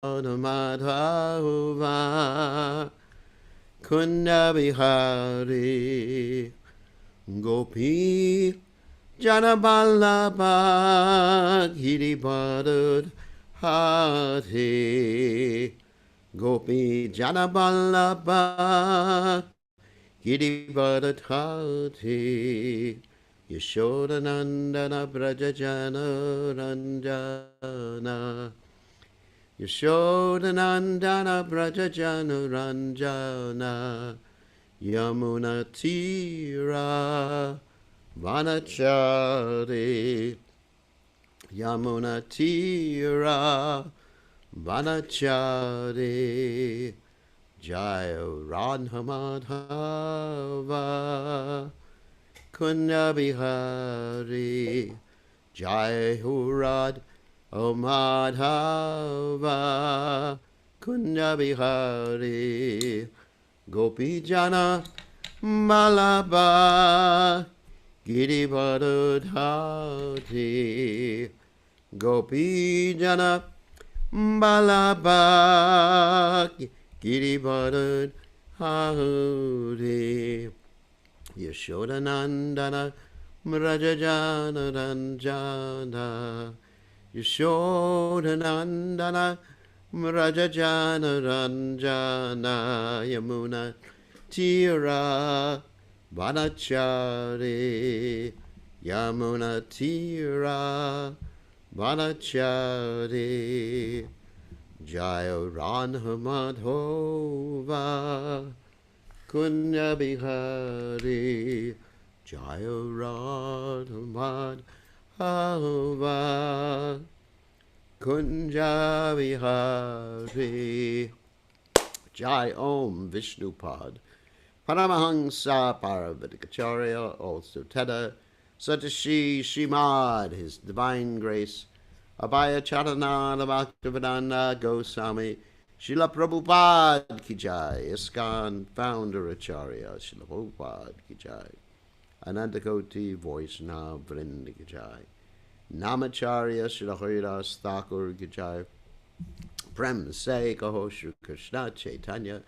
Madhava Kunda Bihari Gopi Janaballabha Giribharad Hare Gopi Janaballabha Giribharad Hare Yashodanandana Brajajana Ranjana Yashodanandana Brajajana Ranjana Yamuna Tira Vanachari Yamuna Tira Vanachari Jaya Radha Madhava Kunda Bihari Jai Hurad O Madhava Kunda Bihari Gopi Jana Malaba Giribharadhati Gopi Jana Malaba Giribharadhati Yashodanandana Mrajajana Ranjana Yashodanandana Mrajajana Ranjana Yamuna Tira Vanachari Yamuna Tira Vanachari Jaya Radha Madhava Kunda Bihari Jaya Radha Madhava Kunja Bihari Jai Om Vishnupad Paramahansa Paravatikacharya also Teda Satashi Shimad His Divine Grace Abhaya Charananda Bhaktivedanta Goswami Srila Prabhupada Ki Jai, ISKCON Founder Acharya Srila Prabhupada Ki Jai, Anantakoti Vaishnava Vrinda Ki Jai, Namacharya Srila Haridas Thakur Ki Jai, Prem Se Kaho Shri Krishna Caitanya,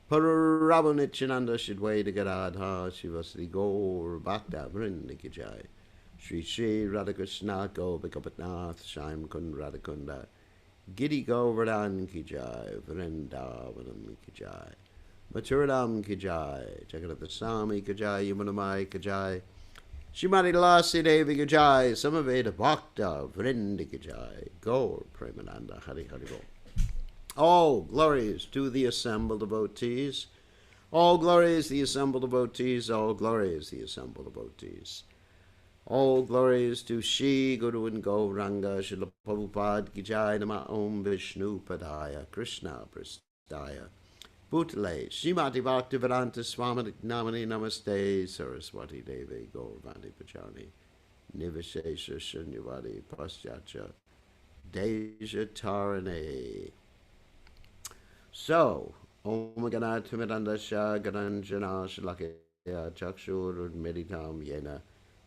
Parabhanichananda Shidwaita Gadadha Shivasri Gaur Bhakta Vrinda Ki Jai, Shri Shri Radhakrishna Gopikapatnath Shaim Kund Radhakunda, Giri Govardhan Ki Jai, Vrindavanam Ki Jai, Mathuradam Ki Jai, Jagannath Swami Ki Jai, Yamunamai Ki Jai, Shrimati Lasi Devi Ki Jai, Samaveda Bhakta, Vrinda Ki Jai, Gaur Premananda, Hari Hari Bol. All glories to the assembled devotees, all glories the assembled devotees, all glories the assembled devotees. All glories to Shri Guru and Gauranga, Srila Prabhupada Ki Jai, Nama Om Vishnu Padaya, Krishna Prastaya, Bhutale, Srimati Bhaktivedanta Swami Namani Namaste, Saraswati Devi Gauravani Pachani, Nivashesha Shunyavadi Paschatya, Deja Tarane. So, Om Ganat Timidandasha Gananjana Shalakya Chakshur Meditam Yena.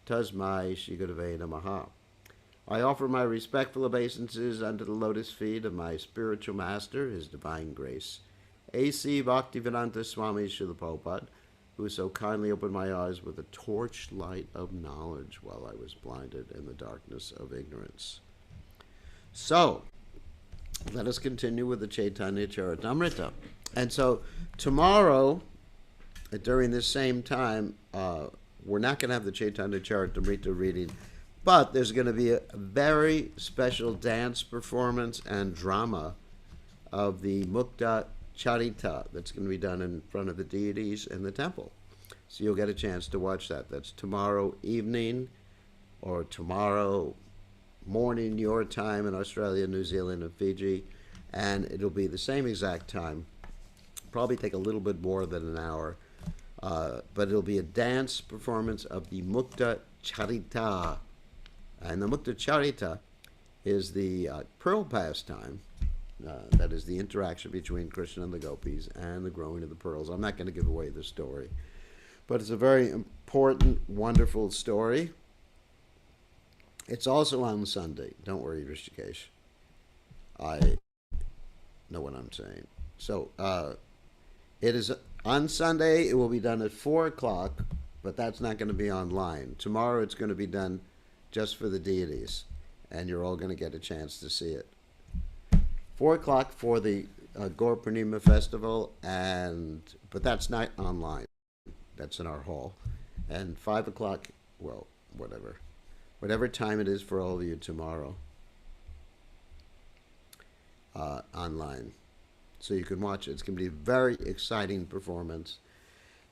Tasmai Shri Gurave Namaha. I offer my respectful obeisances unto the lotus feet of my spiritual master, His Divine Grace, A.C. Bhaktivedanta Swami Srila Prabhupada, who so kindly opened my eyes with a torchlight of knowledge while I was blinded in the darkness of ignorance. So, let us continue with the Caitanya Caritamrta. And so, tomorrow, during this same time, we're not going to have the Caitanya Caritamrta reading, but there's going to be a very special dance performance and drama of the Mukta Charita that's going to be done in front of the deities in the temple. So you'll get a chance to watch that. That's tomorrow evening or tomorrow morning your time in Australia, New Zealand, and Fiji. And it'll be the same exact time. Probably take a little bit more than an hour. But it'll be a dance performance of the Mukta Charita. And the Mukta Charita is the pearl pastime. That is the interaction between Krishna and the gopis and the growing of the pearls. I'm not going to give away the story. But it's a very important, wonderful story. It's also on Sunday. Don't worry, Rishikesh. know what I'm saying. So it is on Sunday. It will be done at 4 o'clock, but that's not going to be online. Tomorrow it's going to be done just for the deities, and you're all going to get a chance to see it. 4 o'clock for the Gaur Purnima festival, but that's not online. That's in our hall. And 5 o'clock, well, whatever time it is for all of you tomorrow, online. So you can watch it. It's going to be a very exciting performance.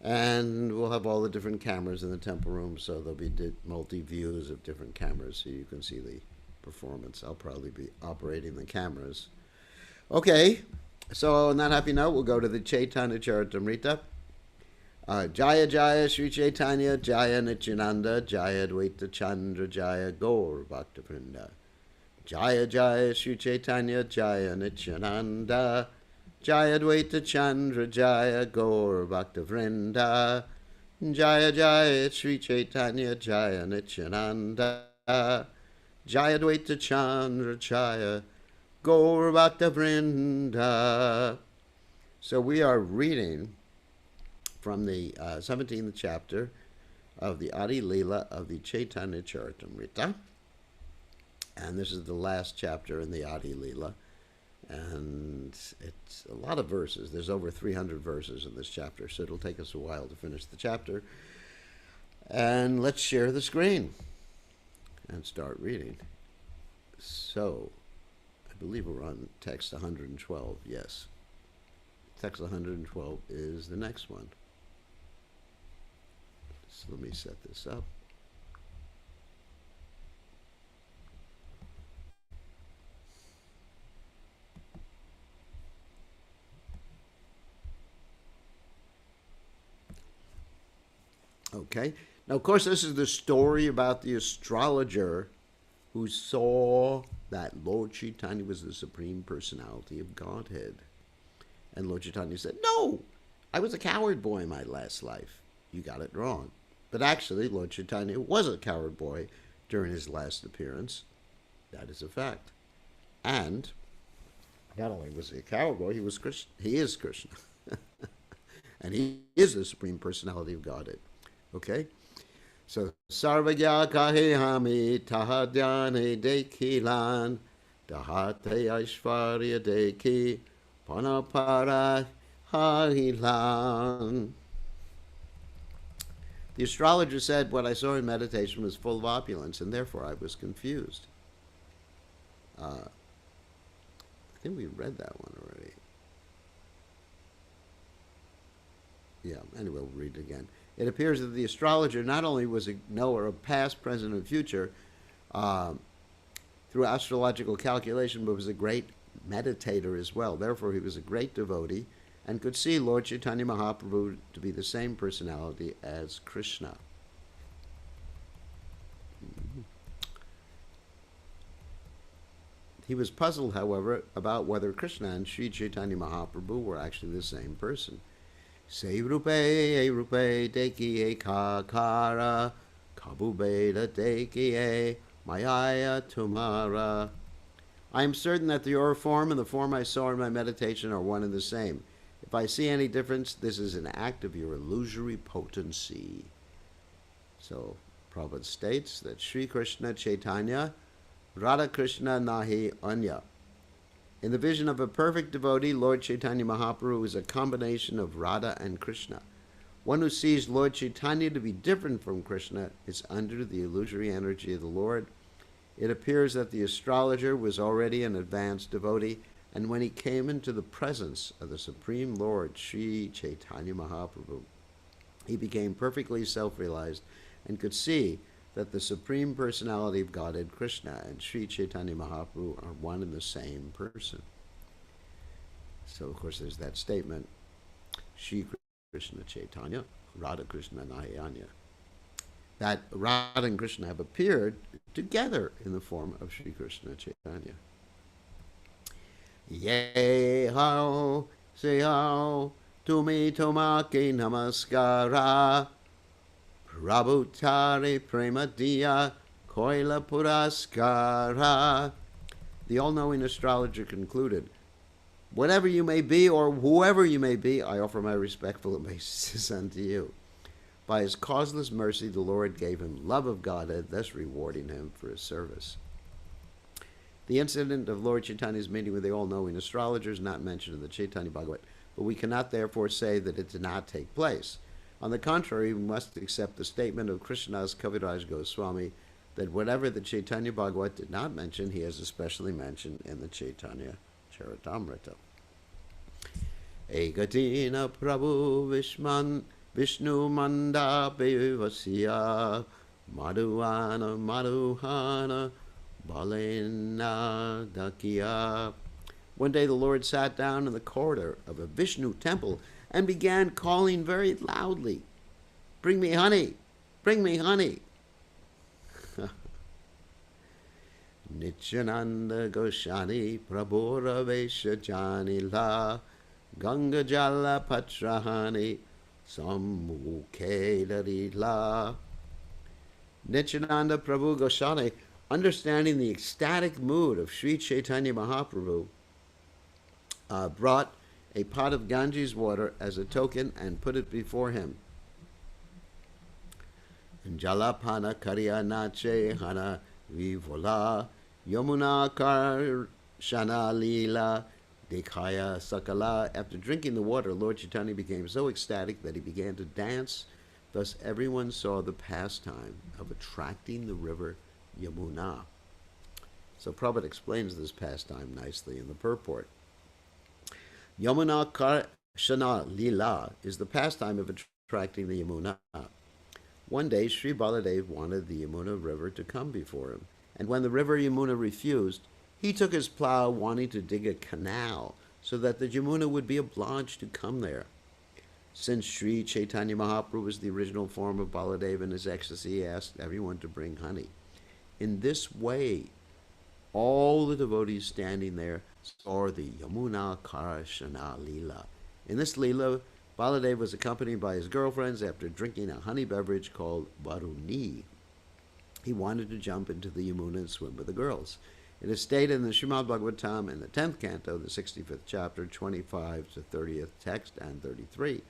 And we'll have all the different cameras in the temple room, so there'll be multi-views of different cameras so you can see the performance. I'll probably be operating the cameras. Okay, so on that happy note, we'll go to the Caitanya Charitamrta. Jaya Jaya Sri Caitanya Jaya Nityananda Jaya Dvaita Chandra Jaya Gaur Bhaktavrinda. Jaya Jaya Sri Caitanya Jaya Nityananda Jaya Dvaita Chandra Jaya Gaur Bhaktavrinda. Jaya Jaya Sri Caitanya Jaya Nityananda Jaya Dvaita Chandra Jaya Gaur Bhaktavrinda. So we are reading from the 17th chapter of the Adi Lila of the Caitanya Charitamrta. And this is the last chapter in the Adi Lila. And it's a lot of verses. There's over 300 verses in this chapter, so it'll take us a while to finish the chapter. And let's share the screen and start reading. So, I believe we're on text 112, yes. Text 112 is the next one. So let me set this up. Okay. Now, of course, this is the story about the astrologer who saw that Lord Caitanya was the Supreme Personality of Godhead. And Lord Caitanya said, "No, I was a coward boy in my last life. You got it wrong." But actually, Lord Caitanya was a coward boy during his last appearance. That is a fact. And not only was he a coward boy, he was Krishna. He is Krishna. And he is the Supreme Personality of Godhead. Okay? So, Sarvagya kahe hami tahadhyane dekhilan dahate aishvarya dekhi panapara hahilan. The astrologer said, "What I saw in meditation was full of opulence, and therefore I was confused." I think we read that one already. Yeah, anyway, we'll read it again. It appears that the astrologer not only was a knower of past, present, and future through astrological calculation, but was a great meditator as well. Therefore, he was a great devotee and could see Lord Caitanya Mahaprabhu to be the same personality as Krishna. He was puzzled, however, about whether Krishna and Sri Caitanya Mahaprabhu were actually the same person. Se rupe deki kakara kabubeda deki mayaya tumara. I am certain that your form and the form I saw in my meditation are one and the same. If I see any difference, this is an act of your illusory potency. So, Prabhupada states that Sri Krishna Chaitanya, Radha Krishna Nahi Anya. In the vision of a perfect devotee, Lord Caitanya Mahaprabhu is a combination of Radha and Krishna. One who sees Lord Caitanya to be different from Krishna is under the illusory energy of the Lord. It appears that the astrologer was already an advanced devotee, and when he came into the presence of the Supreme Lord, Sri Caitanya Mahaprabhu, he became perfectly self-realized and could see that the Supreme Personality of Godhead, Krishna, and Sri Caitanya Mahaprabhu are one and the same person. So, of course, there's that statement, Sri Krishna Chaitanya, Radha Krishna Nayanya. That Radha and Krishna have appeared together in the form of Sri Krishna Chaitanya. Ye hao, se hao, tumi tomake namaskara, Prabhutare Premadiya Koila Puraskara. The all-knowing astrologer concluded, Whatever you may be or whoever you may be, I offer my respectful obeisances unto you. By his causeless mercy, the Lord gave him love of Godhead, thus rewarding him for his service. The incident of Lord Chaitanya's meeting with the all-knowing astrologer is not mentioned in the Chaitanya Bhagavat, but we cannot therefore say that it did not take place. On the contrary, we must accept the statement of Krishnadas Kaviraj Goswami that whatever the Chaitanya Bhagavat did not mention, he has especially mentioned in the Caitanya Caritamrta. Ekatina Prabhu Vishnu Manda Bevasya Madhuana Madhuhana Balena Dakiya. One day the Lord sat down in the corridor of a Vishnu temple and began calling very loudly, "Bring me honey! Bring me honey!" Nityananda Goswami Prabhura Vesha Janila Ganga Jala Patrahani Sammukhe Lila. Nityananda Prabhu Goswami, understanding the ecstatic mood of Sri Chaitanya Mahaprabhu, brought a pot of Ganges water as a token and put it before him. Jalapana Karya Nache Hana Vivola Yamuna Karshana Lila Dekhaya Sakala. After drinking the water, Lord Chaitanya became so ecstatic that he began to dance. Thus everyone saw the pastime of attracting the river Yamuna. So Prabhupada explains this pastime nicely in the purport. Yamuna Karshana Lila is the pastime of attracting the Yamuna. One day, Sri Baladev wanted the Yamuna river to come before him, and when the river Yamuna refused, he took his plow wanting to dig a canal so that the Yamuna would be obliged to come there. Since Sri Chaitanya Mahaprabhu was the original form of Baladev in his ecstasy, he asked everyone to bring honey. In this way, all the devotees standing there saw the Yamuna Karshana Lila. In this Lila, Baladev was accompanied by his girlfriends. After drinking a honey beverage called Varuni, he wanted to jump into the Yamuna and swim with the girls. It is stated in the Srimad Bhagavatam in the 10th canto, the 65th chapter, 25 to 30th text and 33,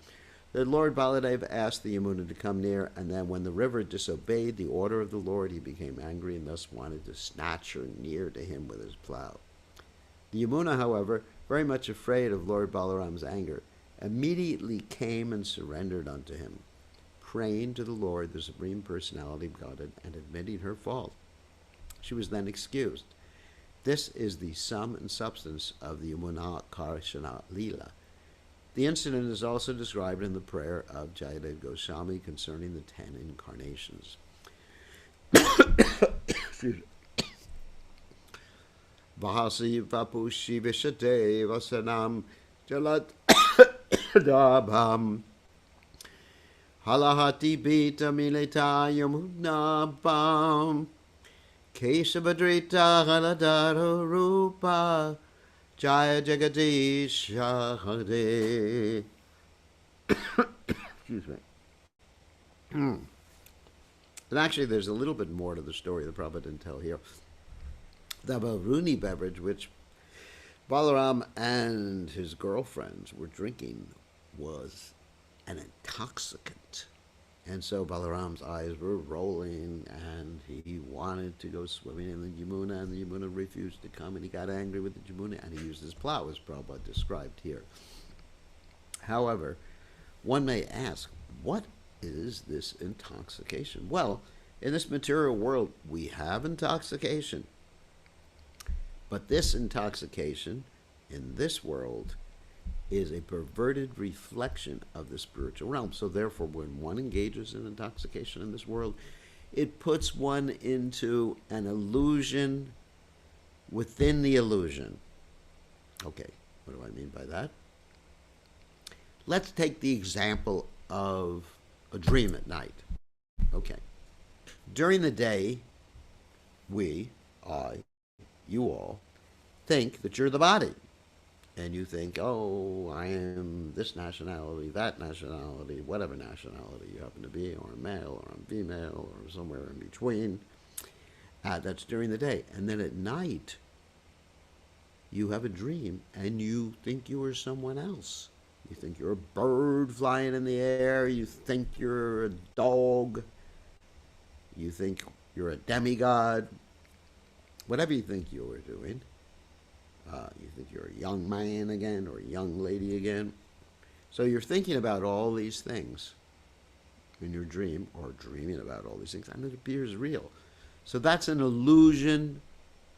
that Lord Baladev asked the Yamuna to come near, and then when the river disobeyed the order of the Lord, he became angry and thus wanted to snatch her near to him with his plow. The Yamuna, however, very much afraid of Lord Balaram's anger, immediately came and surrendered unto him, praying to the Lord, the Supreme Personality of Godhead, and admitting her fault. She was then excused. This is the sum and substance of the Yamuna Karshana Lila. The incident is also described in the prayer of Jayadev Goswami concerning the 10 incarnations. Vahasi Vapushi Vishate Vasanam Jalat Dabham Halahati Bita Milita Yamunabam Keshavadrita Haladaro Rupa Jaya Jagadisha Hare. Excuse me. And actually, there's a little bit more to the story that Prabhupada didn't tell here. The Varuni beverage, which Balaram and his girlfriends were drinking, was an intoxicant. And so Balaram's eyes were rolling, and he wanted to go swimming in the Yamuna, and the Yamuna refused to come, and he got angry with the Yamuna, and he used his plow, as Prabhupada described here. However, one may ask, what is this intoxication? Well, in this material world, we have intoxication. But this intoxication in this world is a perverted reflection of the spiritual realm. So therefore, when one engages in intoxication in this world, it puts one into an illusion within the illusion. Okay, what do I mean by that? Let's take the example of a dream at night. Okay. During the day, we, I, you all, think that you're the body. And you think, oh, I am this nationality, that nationality, whatever nationality you happen to be, or I'm male, or I'm female, or somewhere in between. That's during the day. And then at night, you have a dream and you think you are someone else. You think you're a bird flying in the air. You think you're a dog. You think you're a demigod. Whatever you think you are doing. You think you're a young man again or a young lady again. So you're thinking about all these things in your dream or dreaming about all these things, and it appears real. So that's an illusion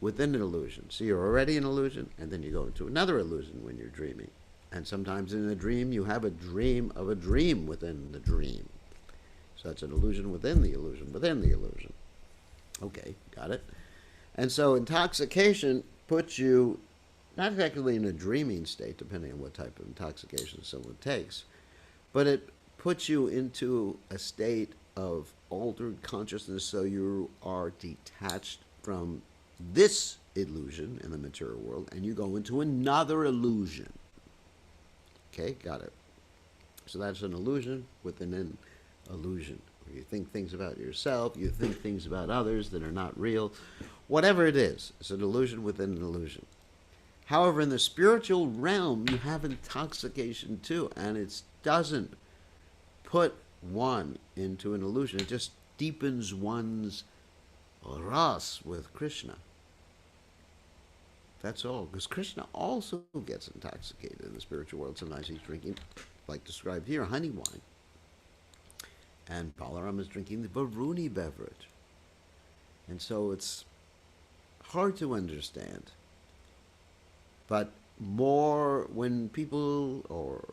within an illusion. So you're already an illusion, and then you go into another illusion when you're dreaming. And sometimes in a dream, you have a dream of a dream within the dream. So that's an illusion within the illusion within the illusion. Okay, got it? And so intoxication puts you not exactly in a dreaming state, depending on what type of intoxication someone takes, but it puts you into a state of altered consciousness, so you are detached from this illusion in the material world, and you go into another illusion. Okay, got it. So that's an illusion within an illusion. You think things about yourself, you think things about others that are not real. Whatever it is, it's an illusion within an illusion. However, in the spiritual realm, you have intoxication too, and it doesn't put one into an illusion. It just deepens one's ras with Krishna. That's all. Because Krishna also gets intoxicated in the spiritual world. Sometimes he's drinking, like described here, honey wine. And Balaram is drinking the Varuni beverage. And so it's hard to understand. But more when people, or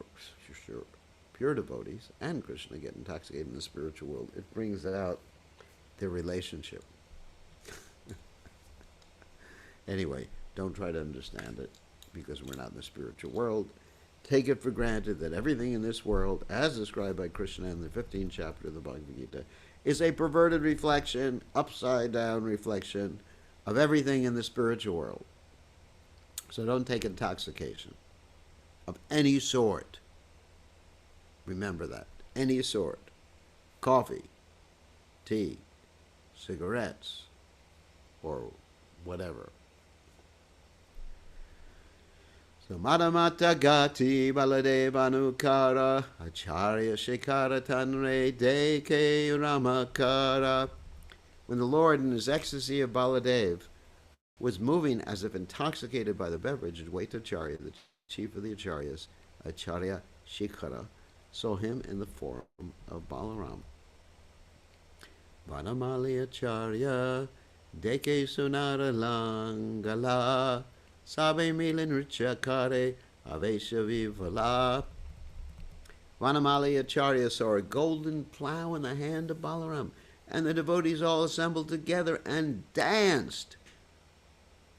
sure, pure devotees and Krishna get intoxicated in the spiritual world, it brings out their relationship. Anyway, don't try to understand it because we're not in the spiritual world. Take it for granted that everything in this world, as described by Krishna in the 15th chapter of the Bhagavad Gita, is a perverted reflection, upside down reflection of everything in the spiritual world. So don't take intoxication of any sort. Remember that. Any sort. Coffee, tea, cigarettes, or whatever. So Madhamata Gati Baladevanukara Acharya Shekara Tanre Deke Ramakara. When the Lord, in his ecstasy of Baladev, was moving as if intoxicated by the beverage, Advaitacharya, the chief of the Acharyas, Acharya Shekara, saw him in the form of Balaram. Vanamali Acharya Deke Sunara Langala Sabe Milin Richakare Avesha Vivala. Vanamali Acharya saw a golden plow in the hand of Balaram, and the devotees all assembled together and danced,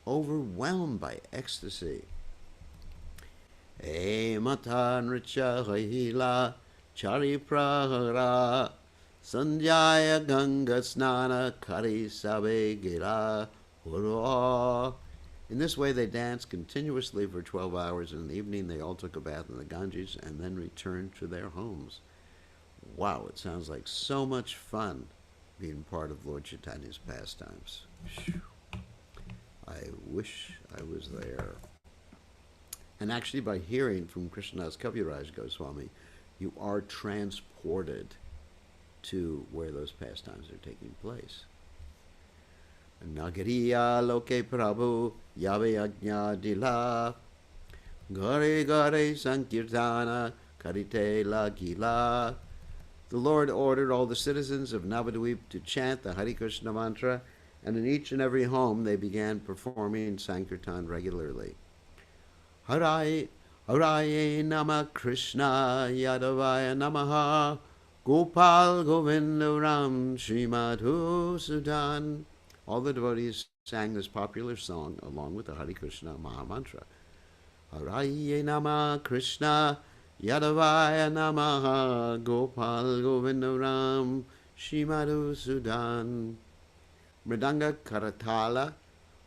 overwhelmed by ecstasy. E matan richa hila chari prahara sanjaya ganga snana kari sabe gira hurra. In this way they danced continuously for 12 hours, and in the evening they all took a bath in the Ganges and then returned to their homes. Wow, it sounds like so much fun being part of Lord Chaitanya's pastimes. I wish I was there. And actually, by hearing from Krishnadas Kaviraj Goswami, you are transported to where those pastimes are taking place. Nagariya loke prabhu yave ajna dila gare gare sankirtana karite la gila. The Lord ordered all the citizens of Navadvip to chant the Hare Krishna mantra, and in each and every home they began performing Sankirtan regularly. Haraye Haraye Nama Krishna Yadavaya Namaha Gopal Govinda Ram Srimadhu Sudan. All the devotees sang this popular song along with the Hare Krishna Mahamantra. Haraye Nama Krishna Yadavaya Namaha Gopal Govinda Ram Srimadhu Sudan. Mridanga Karatala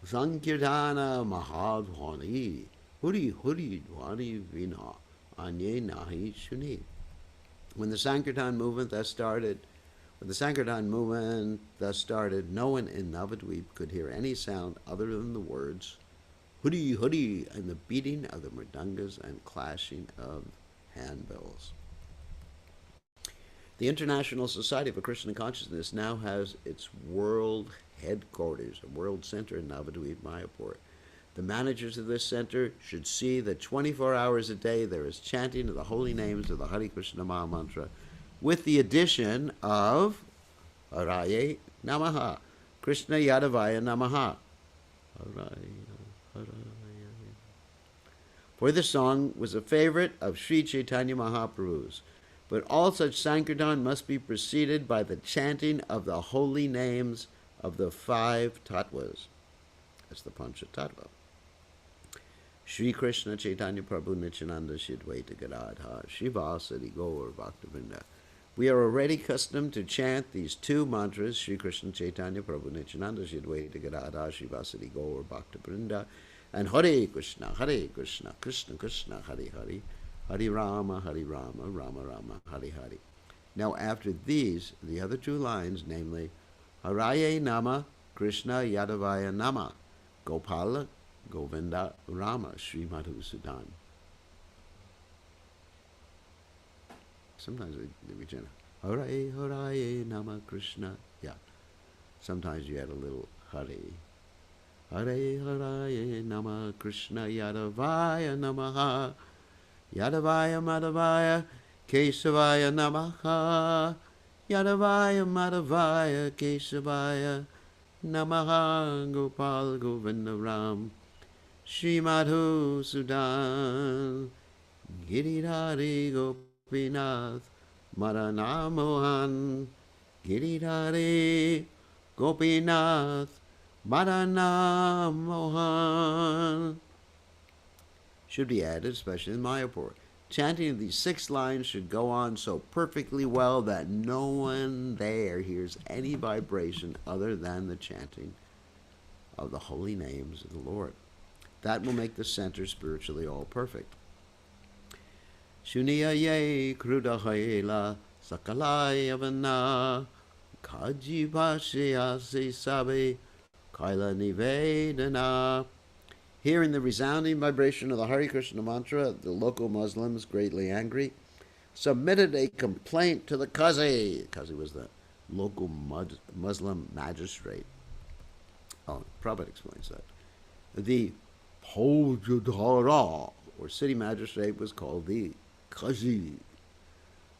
Sankirtana Mahadhwani Huri Huri Dhwani Vina Anye Nahi Shuni. When the Sankirtan movement thus started, no one in Navadvip could hear any sound other than the words hoodie, hoodie, and the beating of the mridangas and clashing of handbells. The International Society for Krishna Consciousness now has its world headquarters, a world center in Navadvip, Mayapur. The managers of this center should see that 24 hours a day there is chanting of the holy names of the Hare Krishna Maha Mantra, with the addition of Haraye Namaha, Krishna Yadavaya Namaha. For this song was a favorite of Sri Caitanya Mahaprabhu's. But all such Sankirtan must be preceded by the chanting of the holy names of the 5 tattvas. That's the Pancha Tattva. Shri Krishna Chaitanya Prabhu Nityananda Shidvaita Gadadha Shivasadi Gaur Bhaktivinoda. We are already accustomed to chant these 2 mantras, Shri Krishna Chaitanya Prabhu Nityananda Shidvaita Gadadha Shivasadi Gaur Bhaktivinoda, and Hare Krishna, Krishna Krishna, Hare Hare, Hare Rama, Rama Rama, Hare Hare. Now after these, the other 2 lines, namely, Haraye Nama, Krishna Yadavaya Nama, Gopala, Govinda, Rama, Sri Madhusudan. Sometimes we chant, Haraye, Haraye Nama, Krishna. Yeah. Sometimes you add a little Hare. Hare Haraye Nama, Krishna Yadavaya Namaha. Yadavaya Madhavaya Kesavaya Namaha. Yadavaya Madhavaya Kesavaya Namaha. Gopal Govinda Ram Sri Madhu Sudan Giridhari Gopinath Madana Mohan Giridhari Gopinath Madana Mohan. Should be added, especially in Mayapur. Chanting of these 6 lines should go on so perfectly well that no one there hears any vibration other than the chanting of the holy names of the Lord. That will make the center spiritually all perfect. Shuniya ye krudahayla sakalayavana kaji bhashya se sabe kaila nivedana. Hearing the resounding vibration of the Hare Krishna mantra, the local Muslims, greatly angry, submitted a complaint to the Qazi. Qazi was the local Muslim magistrate. Oh, Prabhupada explains that. The Pojadhara, or city magistrate, was called the Qazi.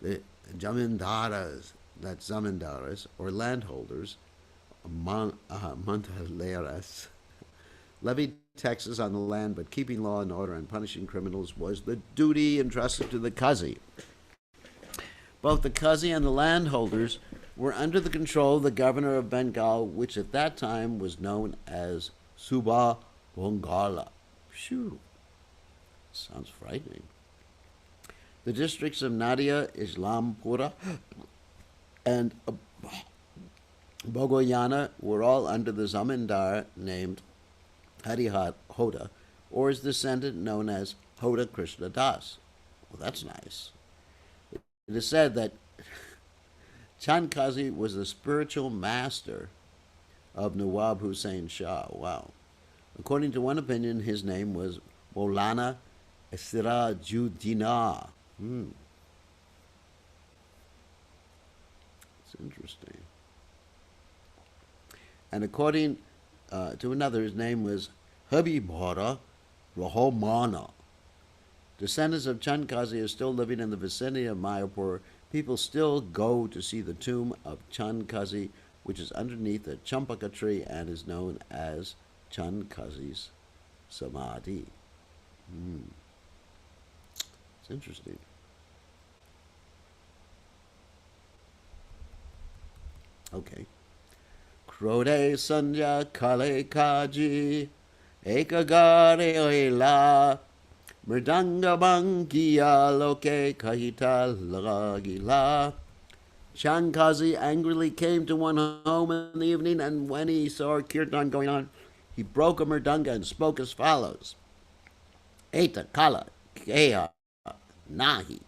The Jamindaras, that's Zamindaras, or landholders, Mantaleras, levied taxes on the land, but keeping law and order and punishing criminals was the duty entrusted to the Qazi. Both the Qazi and the landholders were under the control of the governor of Bengal, which at that time was known as Subha Bongala. Phew, sounds frightening. The districts of Nadia, Islampura, and Bogoyana were all under the zamindar named Harihat Hoda, or his descendant known as Hoda Krishna Das. Well, that's nice. It is said that Chand Qazi was the spiritual master of Nawab Hussain Shah. Wow. According to one opinion, his name was Maulana Sirajuddin. It's interesting. And according to another, his name was Habibara Rahomana. Descendants of Chand Qazi are still living in the vicinity of Mayapur. People still go to see the tomb of Chand Qazi, which is underneath a champaka tree and is known as Chand Qazi's Samadhi. It's interesting. Okay. Krode Sanja Kale Kaji Ekagare Oila Mridanga Bankiya Loke Kahita Lagila. Chand Qazi angrily came to one home in the evening, and when he saw kirtan going on, he broke a mridanga and spoke as follows. Eta Kala Kea Nahi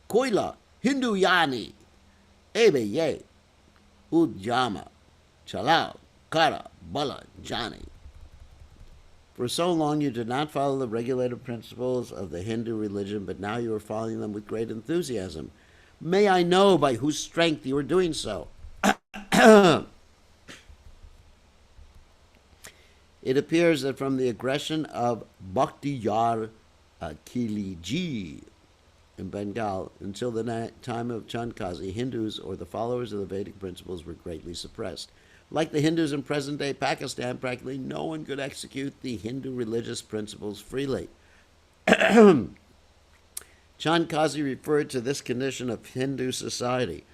Koila Hindu Yani Ebe Ye Ujjama Chalao Kara Bala Jani. For so long you did not follow the regulative principles of the Hindu religion, but now you are following them with great enthusiasm. May I know by whose strength you are doing so? It appears that from the aggression of Bakhtiyar Khilji in Bengal until the time of Chandkazi, Hindus, or the followers of the Vedic principles, were greatly suppressed. Like the Hindus in present-day Pakistan, practically no one could execute the Hindu religious principles freely. Chandkazi referred to this condition of Hindu society.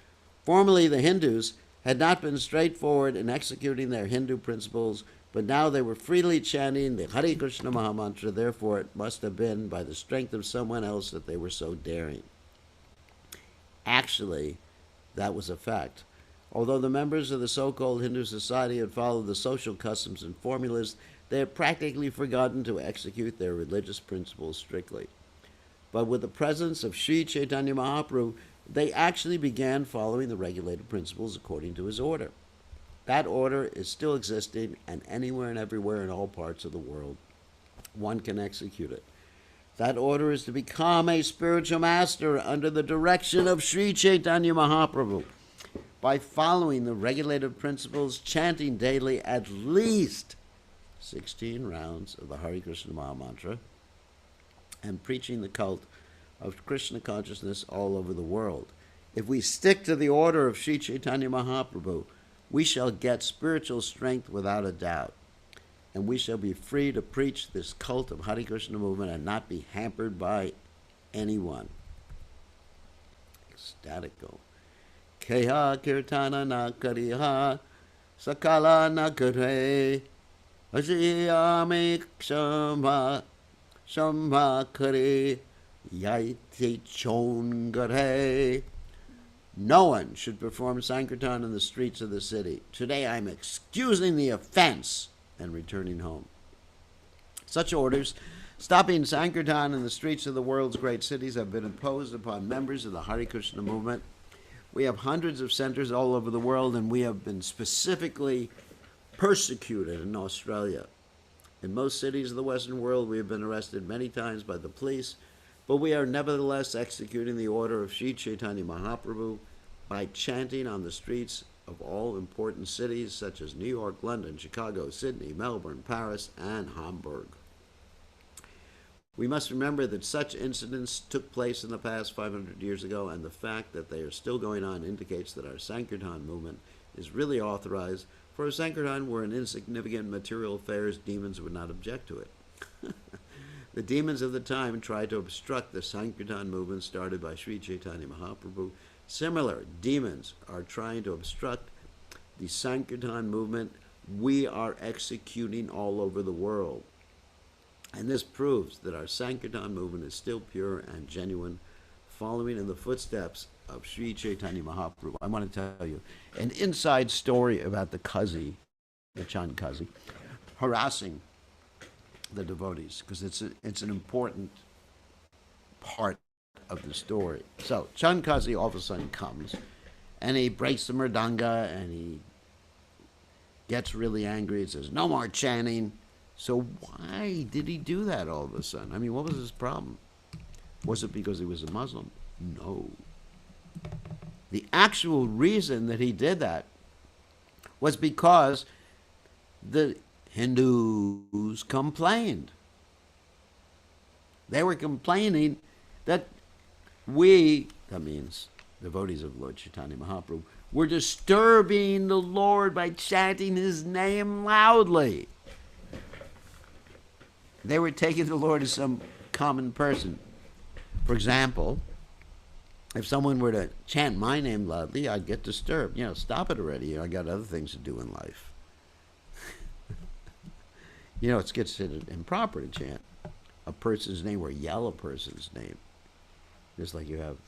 Formerly, the Hindus had not been straightforward in executing their Hindu principles, but now they were freely chanting the Hare Krishna Mahamantra. Therefore, it must have been by the strength of someone else that they were so daring. Actually, that was a fact. Although the members of the so-called Hindu society had followed the social customs and formulas, they had practically forgotten to execute their religious principles strictly. But with the presence of Sri Caitanya Mahaprabhu, they actually began following the regulated principles according to his order. That order is still existing, and anywhere and everywhere in all parts of the world, one can execute it. That order is to become a spiritual master under the direction of Sri Caitanya Mahaprabhu by following the regulative principles, chanting daily at least 16 rounds of the Hare Krishna Mahamantra, and preaching the cult of Krishna consciousness all over the world. If we stick to the order of Sri Chaitanya Mahaprabhu, we shall get spiritual strength without a doubt, and we shall be free to preach this cult of Hare Krishna movement and not be hampered by anyone. Ecstatico. Keha kirtana na kariha, sakala na kare, ajiyame kshama, shambha kare, yaite chon gare. No one should perform Sankirtan in the streets of the city. Today I'm excusing the offense and returning home. Such orders, stopping Sankirtan in the streets of the world's great cities, have been imposed upon members of the Hare Krishna movement. We have hundreds of centers all over the world, and we have been specifically persecuted in Australia. In most cities of the Western world, we have been arrested many times by the police, but we are nevertheless executing the order of Sri Chaitanya Mahaprabhu by chanting on the streets of all important cities such as New York, London, Chicago, Sydney, Melbourne, Paris, and Hamburg. We must remember that such incidents took place in the past 500 years ago, and the fact that they are still going on indicates that our Sankirtan movement is really authorized. For a Sankirtan were an insignificant material affairs, demons would not object to it. The demons of the time tried to obstruct the Sankirtan movement started by Sri Chaitanya Mahaprabhu. Similar demons are trying to obstruct the Sankirtan movement we are executing all over the world. And this proves that our Sankirtan movement is still pure and genuine, following in the footsteps of Sri Chaitanya Mahaprabhu. I want to tell you an inside story about the Kazi, the Chand Kazi, harassing the devotees, because it's an important part of the story. So Chand Kazi all of a sudden comes, and he breaks the mridanga, and he gets really angry and says, "No more chanting." So why did he do that all of a sudden? I mean, what was his problem? Was it because he was a Muslim? No. The actual reason that he did that was because the Hindus complained. They were complaining that we, that means devotees of Lord Chaitanya Mahaprabhu, were disturbing the Lord by chanting his name loudly. They were taking the Lord as some common person. For example, if someone were to chant my name loudly, I'd get disturbed. Stop it already. I got other things to do in life. It gets improper to chant a person's name or yell a person's name. Just like you have,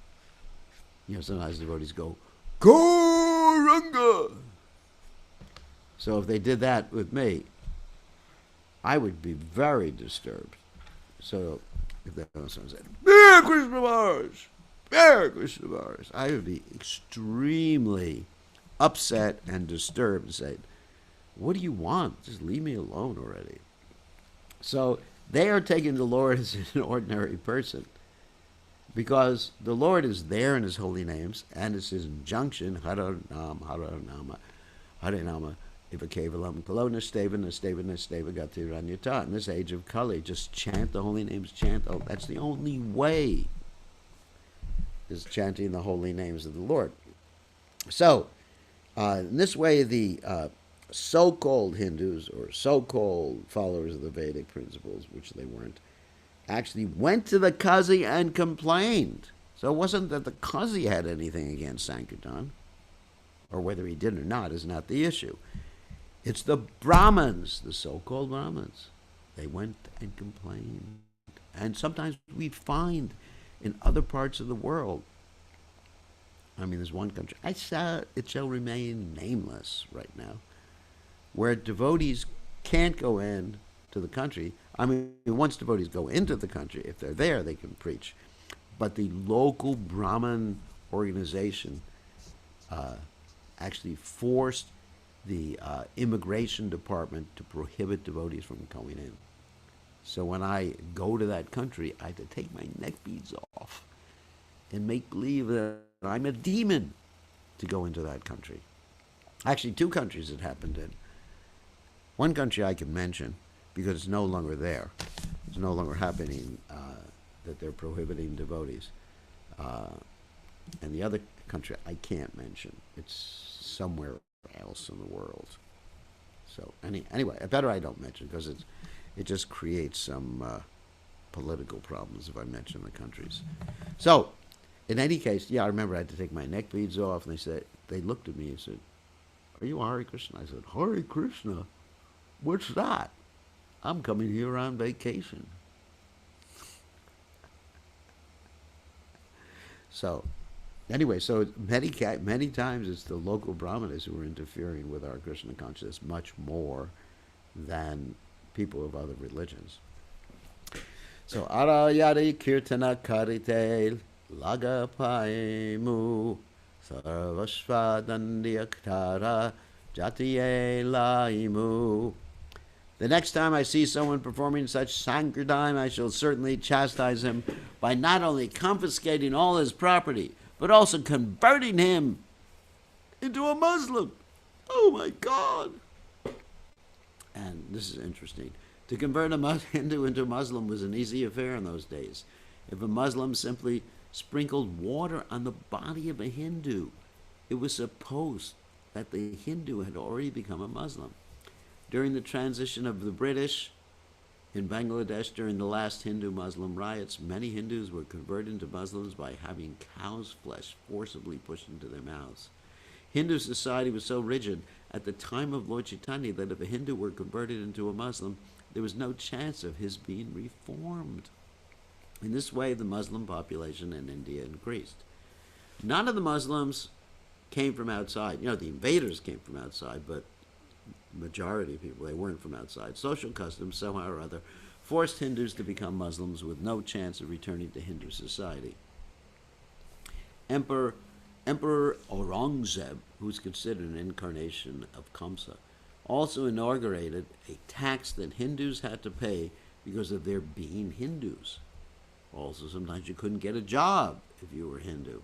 sometimes devotees go, Gauranga. So if they did that with me, I would be very disturbed. So if that person said, Hare Krishna Maharaj, Hare Krishna Maharaj, I would be extremely upset and disturbed and say, what do you want? Just leave me alone already. So they are taking the Lord as an ordinary person because the Lord is there in His holy names, and it's His injunction, Haranam, Haranama, Harinama, Ivakavalam, Kalona, Stavana, Stavana, Stavagati, Ranyata. In this age of Kali, just chant the holy names, chant. Oh, that's the only way, is chanting the holy names of the Lord. So, in this way, the so-called Hindus or so-called followers of the Vedic principles, which they weren't, actually went to the Kazi and complained. So it wasn't that the Kazi had anything against Sankirtan, or whether he did or not is not the issue. It's the Brahmins, the so-called Brahmins. They went and complained. And sometimes we find in other parts of the world, I mean, there's one country, it shall remain nameless right now, where devotees can't go in to the country. I mean, once devotees go into the country, if they're there, they can preach. But the local Brahmin organization actually forced the immigration department to prohibit devotees from going in. So when I go to that country, I have to take my neck beads off and make believe that I'm a demon to go into that country. Actually, two countries it happened in. One country I can mention because it's no longer there. It's no longer happening that they're prohibiting devotees. And the other country I can't mention. It's somewhere else in the world. So anyway, better I don't mention because it just creates some political problems if I mention the countries. So, in any case, yeah, I remember I had to take my neck beads off, and they looked at me and said, "Are you a Hare Krishna?" I said, "Hare Krishna? What's that? I'm coming here on vacation." So, anyway, so many times it's the local brahmanas who are interfering with our Krishna consciousness much more than people of other religions. So, arayari kirtana karite laga paimu sarvashvadandiyaktara jatiye laimu. The next time I see someone performing such sankirtan, I shall certainly chastise him by not only confiscating all his property, but also converting him into a Muslim. Oh my God! And this is interesting. To convert a Hindu into a Muslim was an easy affair in those days. If a Muslim simply sprinkled water on the body of a Hindu, it was supposed that the Hindu had already become a Muslim. During the transition of the British in Bangladesh during the last Hindu-Muslim riots, many Hindus were converted into Muslims by having cow's flesh forcibly pushed into their mouths. Hindu society was so rigid at the time of Lord Caitanya that if a Hindu were converted into a Muslim, there was no chance of his being reformed. In this way, the Muslim population in India increased. None of the Muslims came from outside. You know, the invaders came from outside, but majority of people, they weren't from outside. Social customs, somehow or other, forced Hindus to become Muslims with no chance of returning to Hindu society. Emperor Aurangzeb, who's considered an incarnation of Kamsa, also inaugurated a tax that Hindus had to pay because of their being Hindus. Also, sometimes you couldn't get a job if you were Hindu.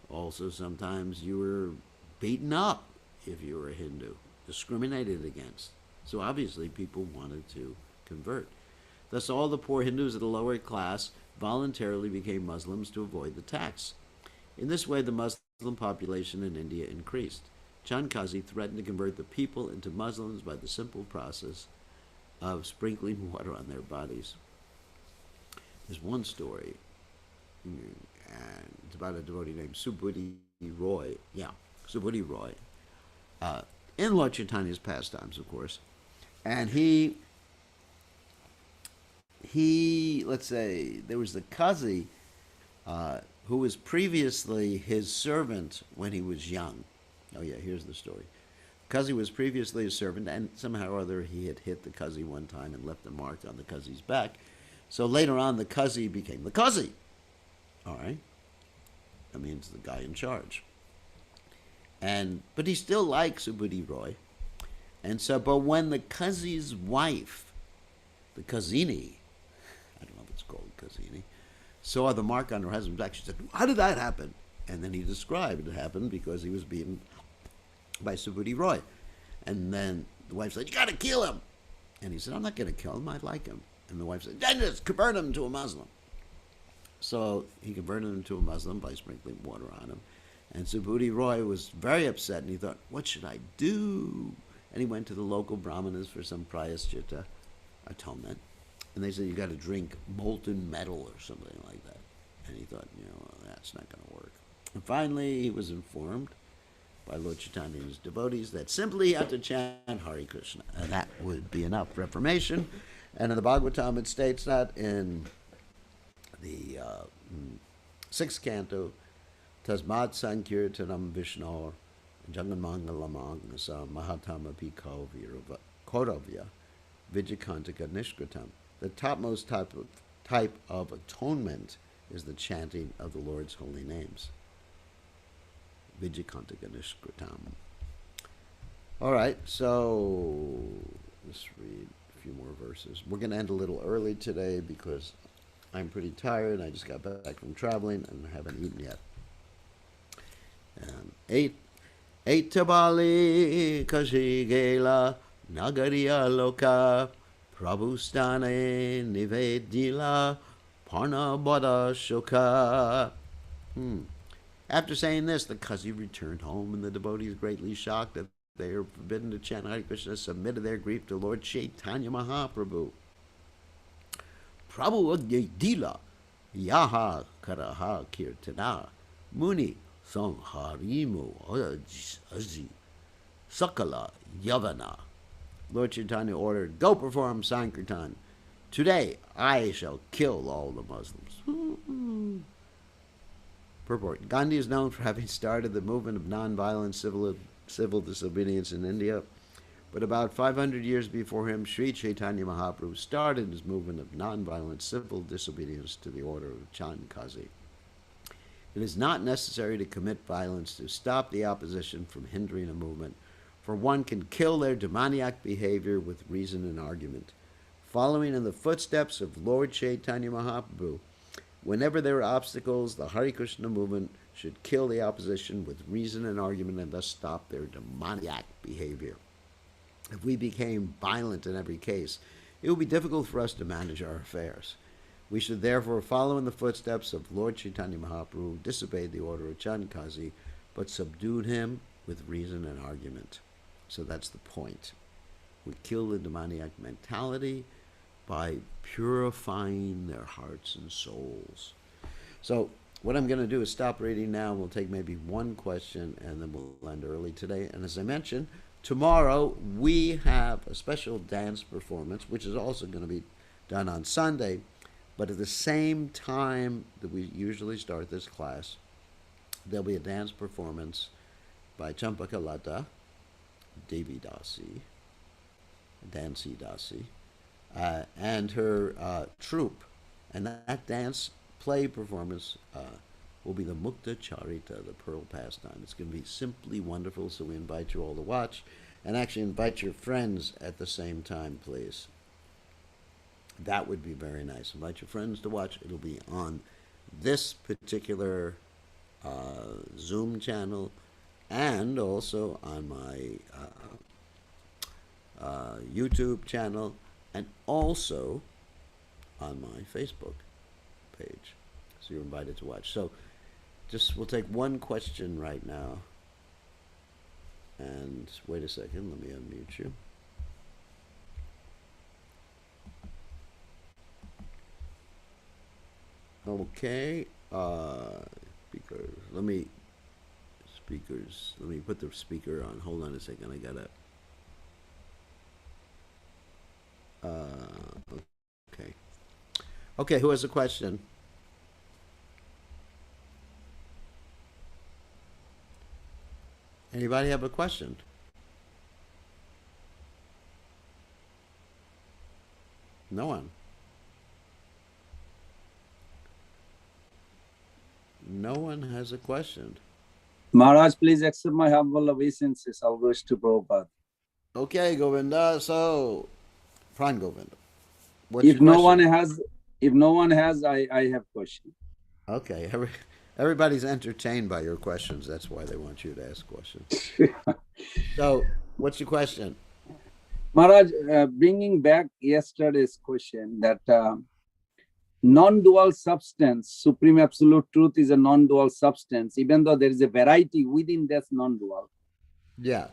Also, sometimes you were beaten up if you were a Hindu, discriminated against. So obviously people wanted to convert. Thus all the poor Hindus of the lower class voluntarily became Muslims to avoid the tax. In this way the Muslim population in India increased. Chankazi threatened to convert the people into Muslims by the simple process of sprinkling water on their bodies. There's one story, and it's about a devotee named Subhuti Roy. Yeah, Subhuti Roy. In Lord Chaitanya's pastimes, of course. And he, let's say, there was the Kazi who was previously his servant when he was young. Oh yeah, here's the story. Kazi was previously a servant, and somehow or other he had hit the Kazi one time and left a mark on the Kazi's back. So later on, the Kazi became the Kazi. All right? That means the guy in charge. But he still liked Subhuti Roy. And so, but when the Kazi's wife the Kazini, I don't know if it's called Kazini, saw the mark on her husband's back. She said, "How did that happen?" And then he described it happened because he was beaten by Subhuti Roy. And then the wife said, "You got to kill him." And he said, "I'm not going to kill him. I like him." And the wife said, "Then just convert him to a Muslim." So he converted him to a Muslim by sprinkling water on him. And Subhuti Roy was very upset, and he thought, "What should I do?" And he went to the local brahmanas for some prayaschitta, atonement. And they said, "You got to drink molten metal or something like that." And he thought, well, that's not going to work. And finally, he was informed by Lord Chaitanya and his devotees that simply he had to chant Hare Krishna, and that would be enough reformation. And in the Bhagavatam, it states that in the sixth canto, Tasmat Sankirtanam Vishnu Jaganmangalamangasa Mahatamapi Kauravya Vijaykantika Nishkritam. The topmost type of atonement is the chanting of the Lord's holy names. Vijaykantika Nishkritam. All right, so let's read a few more verses. We're going to end a little early today because I'm pretty tired. I just got back from traveling and haven't eaten yet. Eight Tabali Kashigela Nagariya Loka Prabhustane Nivedila Parna Bada Shoka. After saying this, the Kazi returned home, and the devotees, greatly shocked that they are forbidden to chant Hare Krishna, submitted their grief to Lord Chaitanya Mahaprabhu. Prabhu Dila Yaha Karaha Kirtana Muni Song Harimu Aji Sakala Yavana. Lord Chaitanya ordered, "Go perform Sankirtan. Today I shall kill all the Muslims." Purport. Gandhi is known for having started the movement of nonviolent civil disobedience in India, but about 500 years before him, Sri Chaitanya Mahaprabhu started his movement of nonviolent civil disobedience to the order of Chand Kazi. It is not necessary to commit violence to stop the opposition from hindering a movement, for one can kill their demoniac behavior with reason and argument. Following in the footsteps of Lord Chaitanya Mahaprabhu, whenever there are obstacles, the Hare Krishna movement should kill the opposition with reason and argument and thus stop their demoniac behavior. If we became violent in every case, it would be difficult for us to manage our affairs. We should therefore follow in the footsteps of Lord Chaitanya Mahaprabhu, who disobeyed the order of Chand Kazi, but subdued him with reason and argument. So that's the point. We kill the demoniac mentality by purifying their hearts and souls. So what I'm going to do is stop reading now. We'll take maybe one question, and then we'll end early today. And as I mentioned, tomorrow we have a special dance performance, which is also going to be done on Sunday. But at the same time that we usually start this class, there'll be a dance performance by Champakalata Devi Dasi, Dansi Dasi, and her troupe. And that dance play performance will be the Mukta Charita, the Pearl Pastime. It's going to be simply wonderful, so we invite you all to watch. And actually invite your friends at the same time, please. That would be very nice. Invite your friends to watch. It'll be on this particular Zoom channel and also on my YouTube channel and also on my Facebook page. So you're invited to watch. So we'll take one question right now. And wait a second, let me unmute you. Okay, speakers. Let me put the speaker on. Hold on a second. I gotta. Okay. Okay, who has a question? Anybody have a question? No one. No one has a question. Maharaj, please accept my humble obeisances. I'll wish to Prabhupada. Okay, Govinda. So, Pran Govinda. What's If your no one question? has, if no one has, I have question. Okay. Everybody's entertained by your questions. That's why they want you to ask questions. So, what's your question? Maharaj, bringing back yesterday's question that non-dual substance, supreme absolute truth is a non-dual substance, even though there is a variety within this non-dual. Yeah.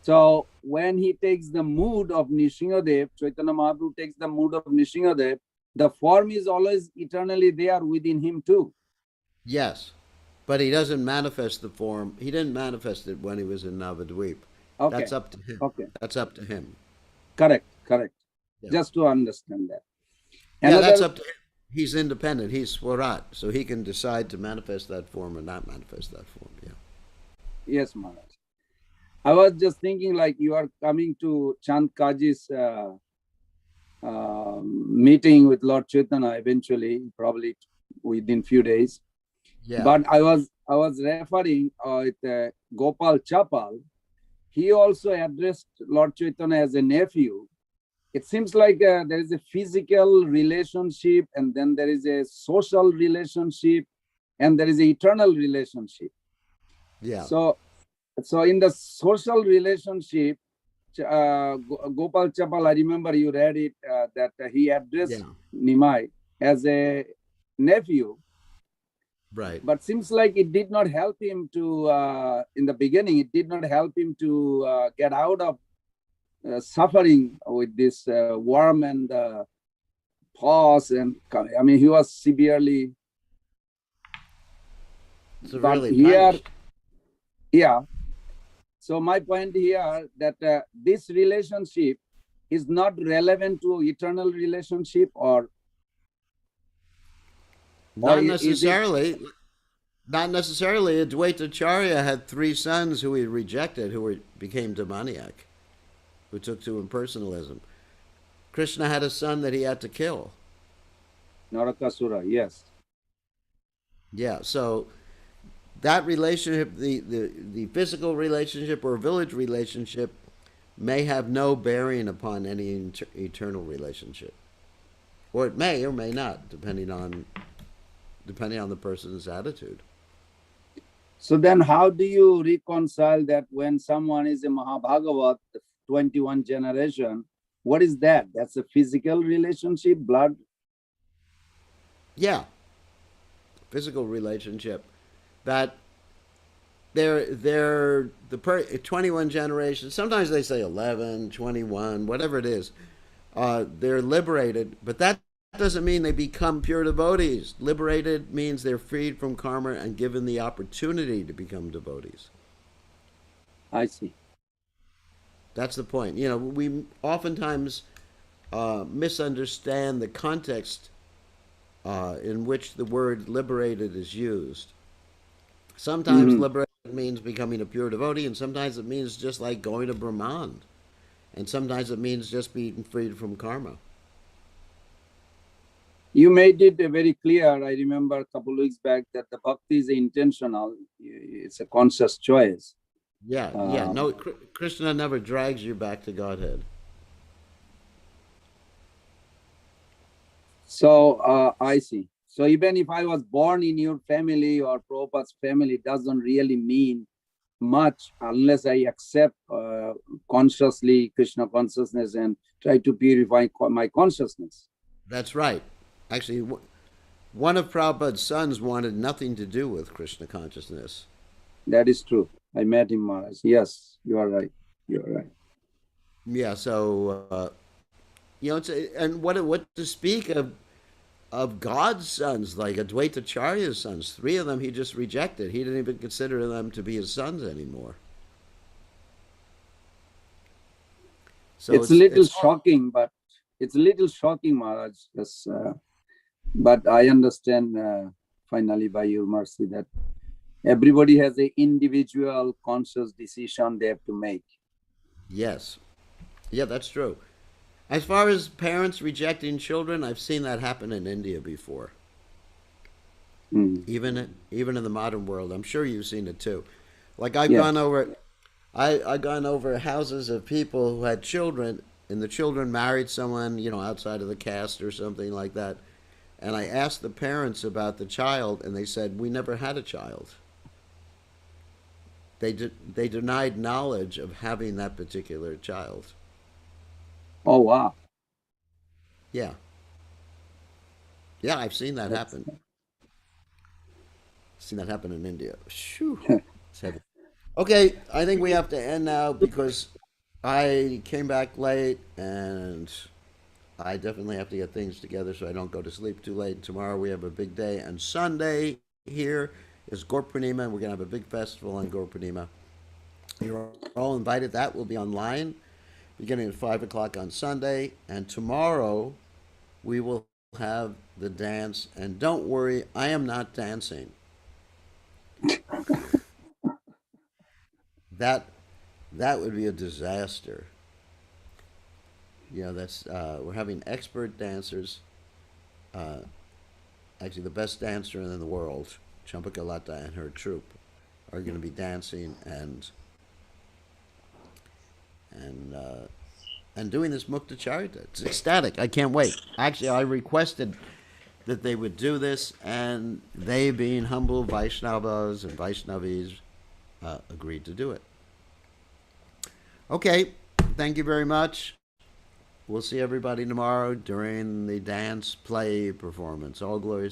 So when he takes the mood of Nishingadev, Chaitanya Mahaprabhu takes the mood of Nishingadev, the form is always eternally there within him too. Yes. But he doesn't manifest the form. He didn't manifest it when he was in Navadvip. Okay, That's up to him. okay, That's up to him. correct, correct. Yeah. Just to understand that. Yeah, that's Another, up to him. He's independent. He's Swarat. So he can decide to manifest that form or not manifest that form. Yeah. yes, Maharaj. I was just thinking like you are coming to Chand Kaji's meeting with Lord Chaitanya eventually, probably within few days. Yeah. But I was referring with Gopal Chapal. He also addressed Lord Chaitanya as a nephew. It seems like there is a physical relationship, and then there is a social relationship, and there is an eternal relationship. Yeah. So in the social relationship, Gopal Chapal, I remember you read it, that he addressed Yeah. Nimai as a nephew, Right. but seems like it did not help him to, in the beginning, it did not help him to get out of suffering with this worm and pause. And I mean, he was severely, but Severely here, punished. yeah. So my point here that this relationship is not relevant to eternal relationship, or Not is it? necessarily. Not necessarily. Advaitacharya had three sons who he rejected, became demoniac, who took to impersonalism. Krishna had a son that he had to kill. Narakasura, yes. Yeah, so that relationship, the physical relationship or village relationship, may have no bearing upon any eternal relationship, or it may or may not, depending on the person's attitude. So then how do you reconcile that when someone is a Mahabhagavat, 21 generation, what is that? That's a physical relationship, blood? Yeah, physical relationship. That they're 21 generations. Sometimes they say 11, 21, whatever it is. They're liberated, but that doesn't mean they become pure devotees. Liberated means they're freed from karma and given the opportunity to become devotees. I see. That's the point. We oftentimes misunderstand the context in which the word liberated is used. Sometimes Mhm. liberated means becoming a pure devotee, and sometimes it means just like going to Brahman, and sometimes it means just being freed from karma. You made it very clear. I remember a couple of weeks back that the bhakti is intentional. It's a conscious choice. Yeah, yeah. Um, No, Krishna never drags you back to Godhead. so I see. So even if I was born in your family or Prabhupada's family, it doesn't really mean much unless I accept consciously Krishna consciousness and try to purify my consciousness. That's right. Actually, one of Prabhupada's sons wanted nothing to do with Krishna consciousness. That is true. I met him, Maharaj. Yes, you are right. You are right. Yeah, so and what to speak of God's sons, like Advaitacharya's sons. Three of them he just rejected. He didn't even consider them to be his sons anymore. So It's a little it's shocking, but it's a little shocking, Maharaj. Yes, but I understand finally by your mercy that everybody has an individual conscious decision they have to make. yes, yeah, that's true. As far as parents rejecting children, I've seen that happen in India before. Mm. Even in the modern world, I'm sure you've seen it too. Like I've Yeah. gone over, I've gone over houses of people who had children, and the children married someone, outside of the caste or something like that. And I asked the parents about the child, and they said, we never had a child. They denied knowledge of having that particular child. Oh wow. Yeah. Yeah, I've seen that That's happen. Seen that happen in India. Shoo. It's heavy. Okay, I think we have to end now because I came back late and I definitely have to get things together so I don't go to sleep too late. Tomorrow we have a big day, and Sunday here is Gorpurnima, and we're going to have a big festival on Gorpurnima. You're all invited. That will be online beginning at 5 o'clock on Sunday, and tomorrow we will have the dance. And don't worry, I am not dancing. That that would be a disaster. That's we're having expert dancers. Uh, Actually, the best dancer in the world, Champakalata and her troupe, are going to be dancing and and doing this Mukta Charita. It's ecstatic. I can't wait. Actually, I requested that they would do this, and they, being humble Vaishnavas and Vaishnavis, agreed to do it. Okay, thank you very much. We'll see everybody tomorrow during the dance play performance. All glories